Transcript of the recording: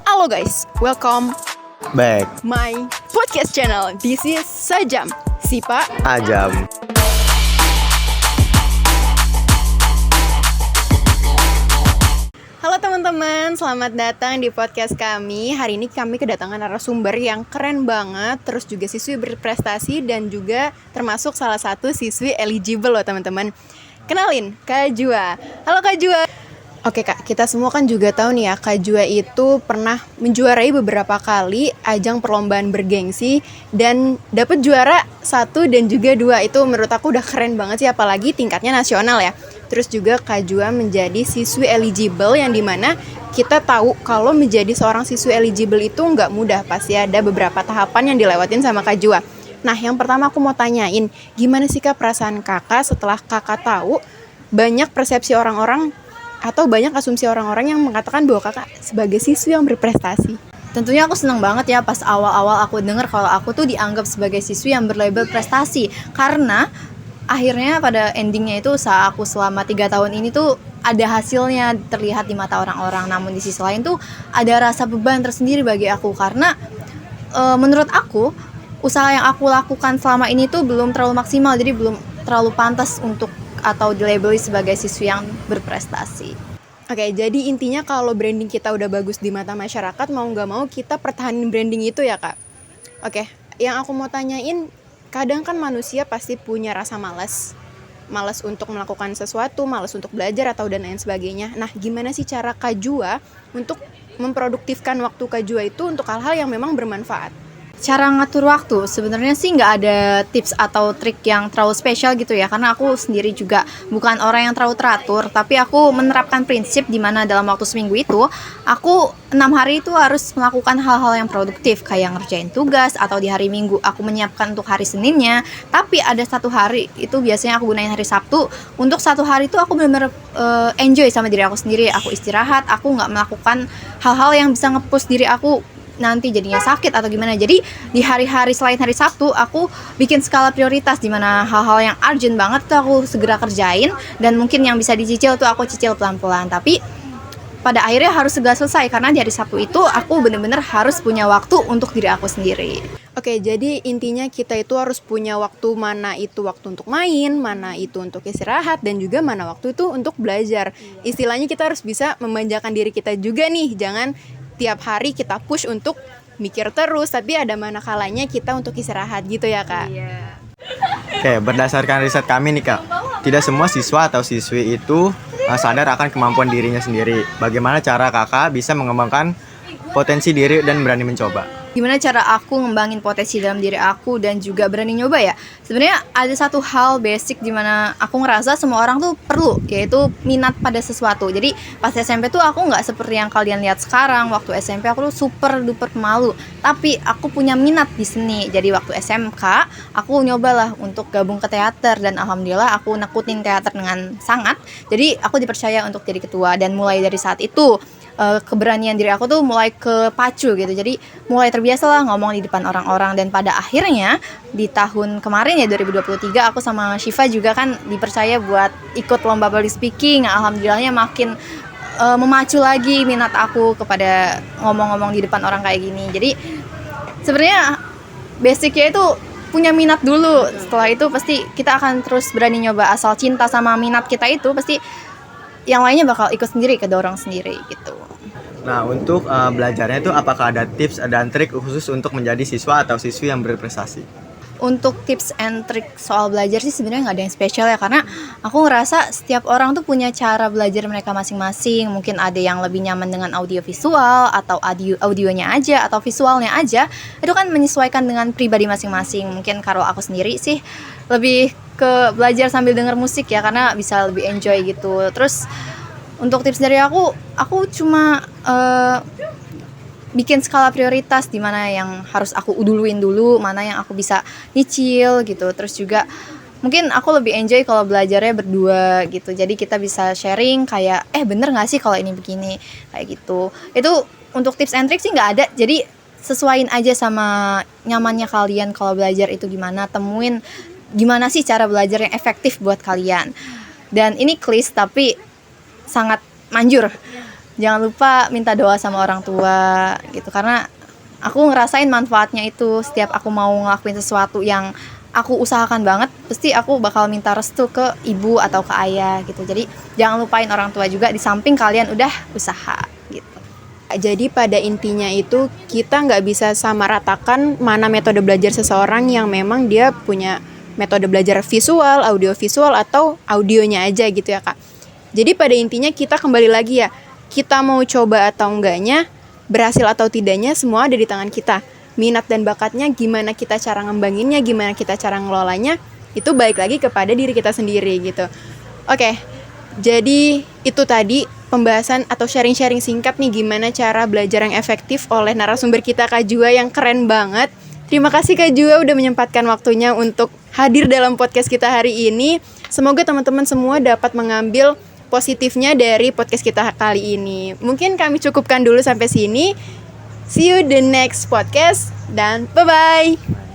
Halo guys, welcome back my podcast channel. This is Sajam, Sipa Ajam. Halo teman-teman, selamat datang di podcast kami. Hari ini kami kedatangan narasumber yang keren banget, terus juga siswi berprestasi dan juga termasuk salah satu siswi eligible loh teman-teman. Kenalin, Kak Jua. Halo Kak Jua. Oke Kak, kita semua kan juga tahu nih ya, Kak Jua itu pernah menjuarai beberapa kali ajang perlombaan bergengsi dan dapat juara 1 dan juga 2. Itu menurut aku udah keren banget sih, apalagi tingkatnya nasional ya. Terus juga Kak Jua menjadi siswi eligible yang dimana kita tahu kalau menjadi seorang siswi eligible itu nggak mudah, pasti ada beberapa tahapan yang dilewatin sama Kak Jua. Nah yang pertama aku mau tanyain, gimana sih Kak perasaan kakak setelah kakak tahu banyak persepsi orang-orang atau banyak asumsi orang-orang yang mengatakan bahwa kakak sebagai siswi yang berprestasi? Tentunya aku senang banget ya pas awal-awal aku dengar kalau aku tuh dianggap sebagai siswi yang berlabel prestasi. Karena akhirnya pada endingnya itu saat aku selama 3 tahun ini tuh ada hasilnya terlihat di mata orang-orang. Namun di sisi lain tuh ada rasa beban tersendiri bagi aku. Karena menurut aku usaha yang aku lakukan selama ini tuh belum terlalu maksimal. Jadi belum terlalu pantas untuk atau dilabeli sebagai siswi yang berprestasi. Oke, jadi intinya kalau branding kita udah bagus di mata masyarakat, mau nggak mau kita pertahanin branding itu ya Kak. Oke, yang aku mau tanyain, kadang kan manusia pasti punya rasa malas untuk melakukan sesuatu, malas untuk belajar atau dan lain sebagainya. Nah, gimana sih cara Kak Jua untuk memproduktifkan waktu Kak Jua itu untuk hal-hal yang memang bermanfaat? Cara ngatur waktu sebenarnya sih nggak ada tips atau trik yang terlalu spesial gitu ya, karena aku sendiri juga bukan orang yang terlalu teratur, tapi aku menerapkan prinsip di mana dalam waktu seminggu itu aku 6 hari itu harus melakukan hal-hal yang produktif kayak ngerjain tugas, atau di hari Minggu aku menyiapkan untuk hari Seninnya. Tapi ada 1 hari itu biasanya aku gunain hari Sabtu untuk 1 hari itu aku benar-benar enjoy sama diri aku sendiri. Aku istirahat, aku nggak melakukan hal-hal yang bisa nge-push diri aku nanti jadinya sakit atau gimana. Jadi di hari-hari selain hari Sabtu aku bikin skala prioritas di mana hal-hal yang urgent banget tuh aku segera kerjain, dan mungkin yang bisa dicicil tuh aku cicil pelan-pelan. Tapi pada akhirnya harus segera selesai karena di hari Sabtu itu aku bener-bener harus punya waktu untuk diri aku sendiri. Oke, jadi intinya kita itu harus punya waktu, mana itu waktu untuk main, mana itu untuk istirahat, dan juga mana waktu itu untuk belajar. Istilahnya kita harus bisa memanjakan diri kita juga nih, jangan tiap hari kita push untuk mikir terus, tapi ada mana kalanya kita untuk istirahat gitu ya Kak. Iya. Oke, berdasarkan riset kami nih Kak, tidak semua siswa atau siswi itu sadar akan kemampuan dirinya sendiri. Bagaimana cara kakak bisa mengembangkan potensi diri dan berani mencoba? Gimana cara aku ngembangin potensi dalam diri aku dan juga berani nyoba ya? Sebenarnya ada satu hal basic di mana aku ngerasa semua orang tuh perlu, yaitu minat pada sesuatu. Jadi pas SMP tuh aku nggak seperti yang kalian lihat sekarang. Waktu SMP aku tuh super duper pemalu, tapi aku punya minat di seni. Jadi waktu SMK aku nyobalah untuk gabung ke teater, dan alhamdulillah aku nekutin teater dengan sangat. Jadi aku dipercaya untuk jadi ketua, dan mulai dari saat itu keberanian diri aku tuh mulai kepacu gitu. Jadi mulai terbiasa lah ngomong di depan orang-orang, dan pada akhirnya di tahun kemarin ya 2023 aku sama Syifa juga kan dipercaya buat ikut lomba public speaking. Alhamdulillahnya makin memacu lagi minat aku kepada ngomong-ngomong di depan orang kayak gini. Jadi sebenarnya basicnya itu punya minat dulu. Setelah itu pasti kita akan terus berani nyoba. Asal cinta sama minat kita itu pasti yang lainnya bakal ikut sendiri, kedorong sendiri gitu. Nah, untuk belajarnya itu apakah ada tips dan trik khusus untuk menjadi siswa atau siswi yang berprestasi? Untuk tips and trick soal belajar sih sebenarnya nggak ada yang spesial ya, karena aku ngerasa setiap orang tuh punya cara belajar mereka masing-masing. Mungkin ada yang lebih nyaman dengan audio visual, atau audionya aja, atau visualnya aja. Itu kan menyesuaikan dengan pribadi masing-masing. Mungkin kalau aku sendiri sih lebih ke belajar sambil denger musik ya, karena bisa lebih enjoy gitu. Terus untuk tips dari aku cuma bikin skala prioritas di mana yang harus aku duluin dulu, mana yang aku bisa nyicil gitu. Terus juga mungkin aku lebih enjoy kalau belajarnya berdua gitu. Jadi kita bisa sharing kayak bener nggak sih kalau ini begini kayak gitu. Itu untuk tips and trick sih nggak ada. Jadi sesuaiin aja sama nyamannya kalian kalau belajar itu gimana. Temuin gimana sih cara belajar yang efektif buat kalian. Dan ini klise tapi sangat manjur. jangan lupa minta doa sama orang tua gitu, karena aku ngerasain manfaatnya itu. Setiap aku mau ngelakuin sesuatu yang aku usahakan banget, pasti aku bakal minta restu ke ibu atau ke ayah gitu. Jadi jangan lupain orang tua juga di samping kalian udah usaha gitu. Jadi pada intinya itu kita nggak bisa samaratakan mana metode belajar seseorang yang memang dia punya metode belajar visual, audio visual, atau audionya aja gitu ya Kak. Jadi pada intinya kita kembali lagi ya, kita mau coba atau enggaknya, berhasil atau tidaknya semua ada di tangan kita. Minat dan bakatnya gimana kita cara ngembanginnya, gimana kita cara ngelolanya, itu balik lagi kepada diri kita sendiri gitu. Oke, jadi itu tadi pembahasan atau sharing-sharing singkat nih gimana cara belajar yang efektif oleh narasumber kita Kak Jua yang keren banget. Terima kasih Kak Jua udah menyempatkan waktunya untuk hadir dalam podcast kita hari ini. Semoga teman-teman semua dapat mengambil positifnya dari podcast kita kali ini. Mungkin kami cukupkan dulu sampai sini. See you the next podcast dan bye-bye.